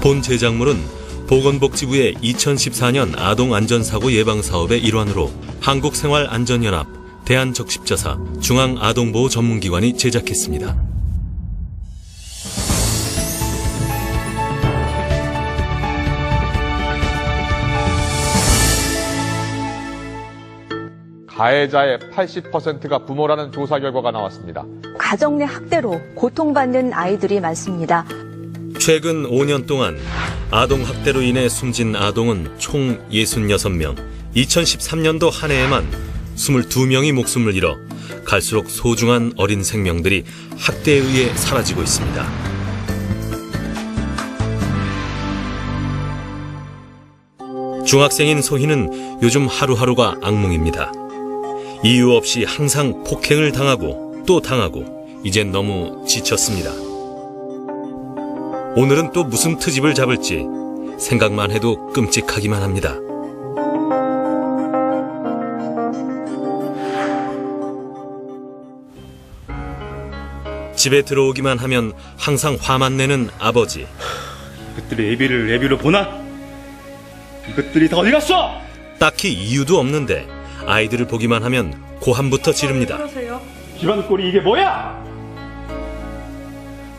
본 제작물은 보건복지부의 2014년 아동안전사고 예방사업의 일환으로 한국생활안전연합, 대한적십자사, 중앙아동보호전문기관이 제작했습니다. 가해자의 80%가 부모라는 조사 결과가 나왔습니다. 가정 내 학대로 고통받는 아이들이 많습니다. 최근 5년 동안 아동학대로 인해 숨진 아동은 총 66명, 2013년도 한 해에만 22명이 목숨을 잃어 갈수록 소중한 어린 생명들이 학대에 의해 사라지고 있습니다. 중학생인 소희는 요즘 하루하루가 악몽입니다. 이유 없이 항상 폭행을 당하고 또 당하고 이젠 너무 지쳤습니다. 오늘은 또 무슨 트집을 잡을지 생각만 해도 끔찍하기만 합니다. 집에 들어오기만 하면 항상 화만 내는 아버지. 이것들이 애비를 보나? 이것들이 다 어디 갔어? 딱히 이유도 없는데 아이들을 보기만 하면 고함부터 지릅니다. 집안 꼴이 이게 뭐야?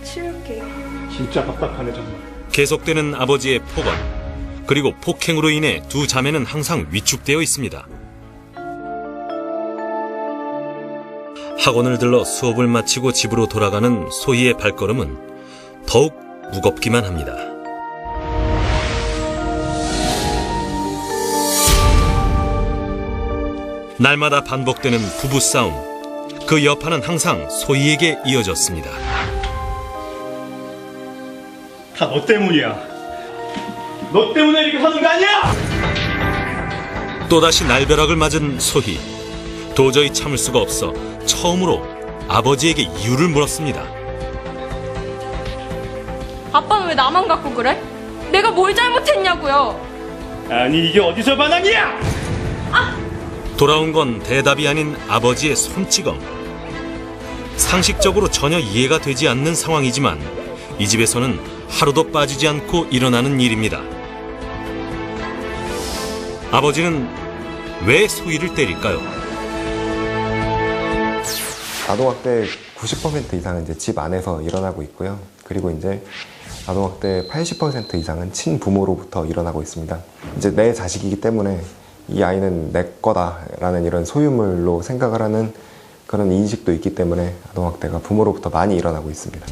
치울게요. 진짜 답답하네 정말. 계속되는 아버지의 폭언, 그리고 폭행으로 인해 두 자매는 항상 위축되어 있습니다. 학원을 들러 수업을 마치고 집으로 돌아가는 소희의 발걸음은 더욱 무겁기만 합니다. 날마다 반복되는 부부싸움, 그 여파는 항상 소희에게 이어졌습니다. 다 너 때문이야. 너 때문에 이렇게 사는 거 아니야? 또다시 날벼락을 맞은 소희. 도저히 참을 수가 없어 처음으로 아버지에게 이유를 물었습니다. 아빠는 왜 나만 갖고 그래? 내가 뭘 잘못했냐고요? 아니 이게 어디서 반항이야? 돌아온 건 대답이 아닌 아버지의 손찌검. 상식적으로 전혀 이해가 되지 않는 상황이지만 이 집에서는 하루도 빠지지 않고 일어나는 일입니다. 아버지는 왜 소희를 때릴까요? 아동학대 90% 이상은 이제 집 안에서 일어나고 있고요. 그리고 이제 아동학대 80% 이상은 친부모로부터 일어나고 있습니다. 이제 내 자식이기 때문에 이 아이는 내 거다라는 이런 소유물로 생각을 하는 그런 인식도 있기 때문에 아동학대가 부모로부터 많이 일어나고 있습니다.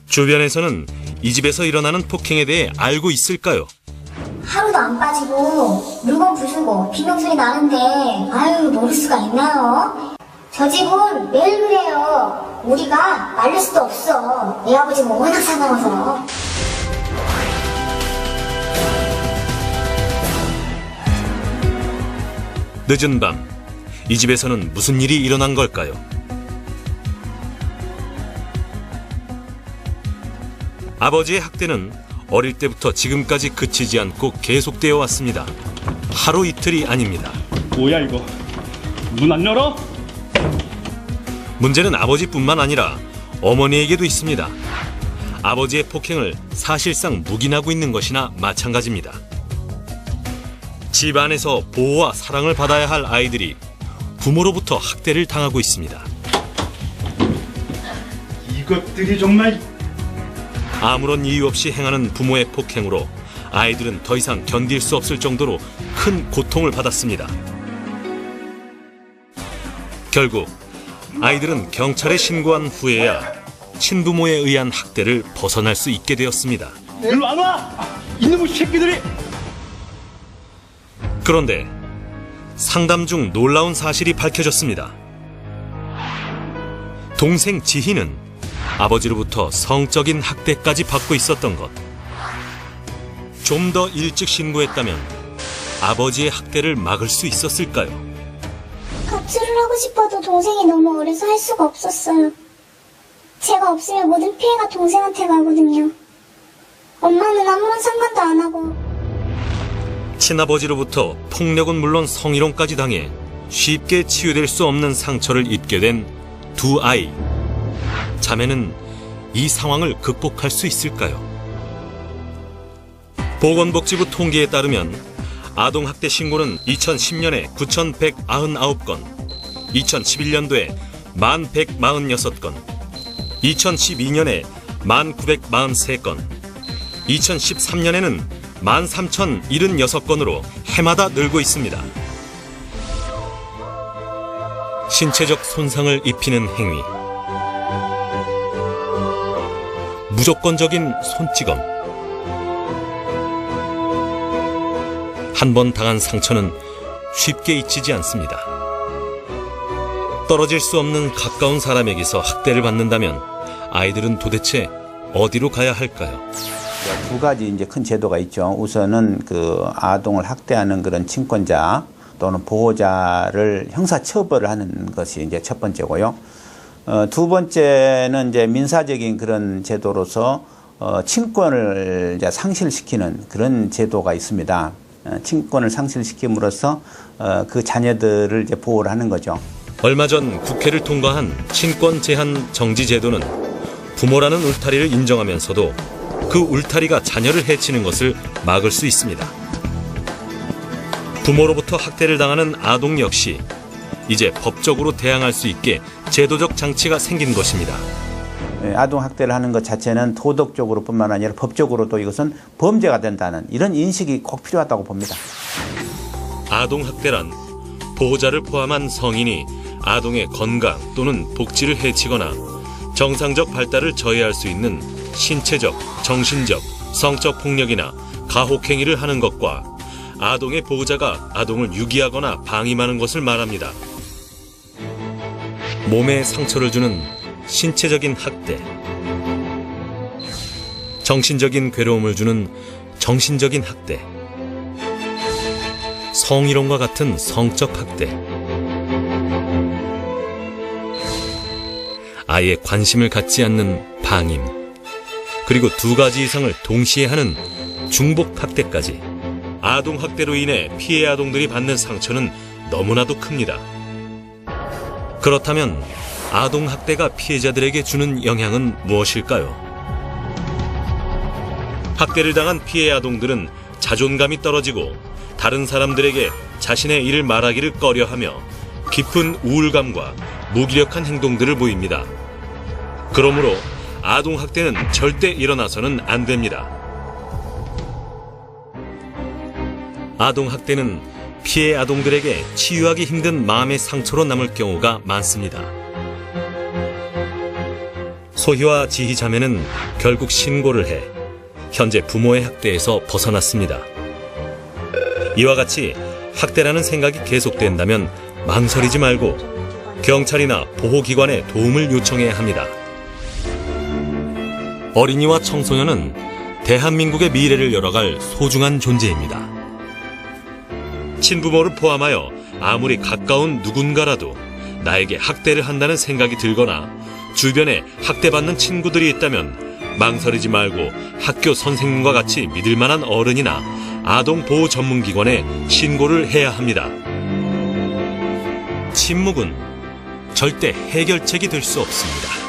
주변에서는 이 집에서 일어나는 폭행에 대해 알고 있을까요? 하루도 안 빠지고 물건 부수고 비명소리 나는데 아유 모를 수가 있나요? 저 집은 매일 그래요. 우리가 말릴 수도 없어. 내 아버지는 워낙 사나워서. 늦은 밤, 이 집에서는 무슨 일이 일어난 걸까요? 아버지의 학대는 어릴 때부터 지금까지 그치지 않고 계속되어 왔습니다. 하루 이틀이 아닙니다. 뭐야 이거? 문 안 열어? 문제는 아버지뿐만 아니라 어머니에게도 있습니다. 아버지의 폭행을 사실상 묵인하고 있는 것이나 마찬가지입니다. 집 안에서 보호와 사랑을 받아야 할 아이들이 부모로부터 학대를 당하고 있습니다. 이것들이 정말... 아무런 이유 없이 행하는 부모의 폭행으로 아이들은 더 이상 견딜 수 없을 정도로 큰 고통을 받았습니다. 결국 아이들은 경찰에 신고한 후에야 친부모에 의한 학대를 벗어날 수 있게 되었습니다. 일로 안 와! 이놈의 새끼들이! 그런데 상담 중 놀라운 사실이 밝혀졌습니다. 동생 지희는 아버지로부터 성적인 학대까지 받고 있었던 것. 좀 더 일찍 신고했다면 아버지의 학대를 막을 수 있었을까요? 가출을 하고 싶어도 동생이 너무 어려서 할 수가 없었어요. 제가 없으면 모든 피해가 동생한테 가거든요. 엄마는 아무런 상관도 안 하고. 친아버지로부터 폭력은 물론 성희롱까지 당해 쉽게 치유될 수 없는 상처를 입게 된 두 아이. 자매는 이 상황을 극복할 수 있을까요? 보건복지부 통계에 따르면 아동학대 신고는 2010년에 9,199건, 2011년도에 1,146건, 2012년에 1,943건, 2013년에는 13,076건으로 해마다 늘고 있습니다. 신체적 손상을 입히는 행위, 무조건적인 손찌검, 한 번 당한 상처는 쉽게 잊히지 않습니다. 떨어질 수 없는 가까운 사람에게서 학대를 받는다면 아이들은 도대체 어디로 가야 할까요? 두 가지 이제 큰 제도가 있죠. 우선은 그 아동을 학대하는 그런 친권자 또는 보호자를 형사 처벌을 하는 것이 이제 첫 번째고요. 두 번째는 이제 민사적인 그런 제도로서 친권을 이제 상실시키는 그런 제도가 있습니다. 친권을 상실시킴으로써 그 자녀들을 이제 보호를 하는 거죠. 얼마 전 국회를 통과한 친권 제한 정지 제도는 부모라는 울타리를 인정하면서도 그 울타리가 자녀를 해치는 것을 막을 수 있습니다. 부모로부터 학대를 당하는 아동 역시 이제 법적으로 대항할 수 있게 제도적 장치가 생긴 것입니다. 아동 학대를 하는 것 자체는 도덕적으로 뿐만 아니라 법적으로도 이것은 범죄가 된다는 이런 인식이 꼭 필요하다고 봅니다. 아동 학대란 보호자를 포함한 성인이 아동의 건강 또는 복지를 해치거나 정상적 발달을 저해할 수 있는 신체적, 정신적, 성적 폭력이나 가혹행위를 하는 것과 아동의 보호자가 아동을 유기하거나 방임하는 것을 말합니다. 몸에 상처를 주는 신체적인 학대, 정신적인 괴로움을 주는 정신적인 학대, 성희롱과 같은 성적 학대, 아예 관심을 갖지 않는 방임, 그리고 두 가지 이상을 동시에 하는 중복 학대까지 아동 학대로 인해 피해 아동들이 받는 상처는 너무나도 큽니다. 그렇다면 아동 학대가 피해자들에게 주는 영향은 무엇일까요? 학대를 당한 피해 아동들은 자존감이 떨어지고 다른 사람들에게 자신의 일을 말하기를 꺼려하며 깊은 우울감과 무기력한 행동들을 보입니다. 그러므로 아동 학대는 절대 일어나서는 안 됩니다. 아동 학대는 피해 아동들에게 치유하기 힘든 마음의 상처로 남을 경우가 많습니다. 소희와 지희 자매는 결국 신고를 해 현재 부모의 학대에서 벗어났습니다. 이와 같이 학대라는 생각이 계속된다면 망설이지 말고 경찰이나 보호기관에 도움을 요청해야 합니다. 어린이와 청소년은 대한민국의 미래를 열어갈 소중한 존재입니다. 친부모를 포함하여 아무리 가까운 누군가라도 나에게 학대를 한다는 생각이 들거나 주변에 학대받는 친구들이 있다면 망설이지 말고 학교 선생님과 같이 믿을 만한 어른이나 아동보호 전문기관에 신고를 해야 합니다. 침묵은 절대 해결책이 될 수 없습니다.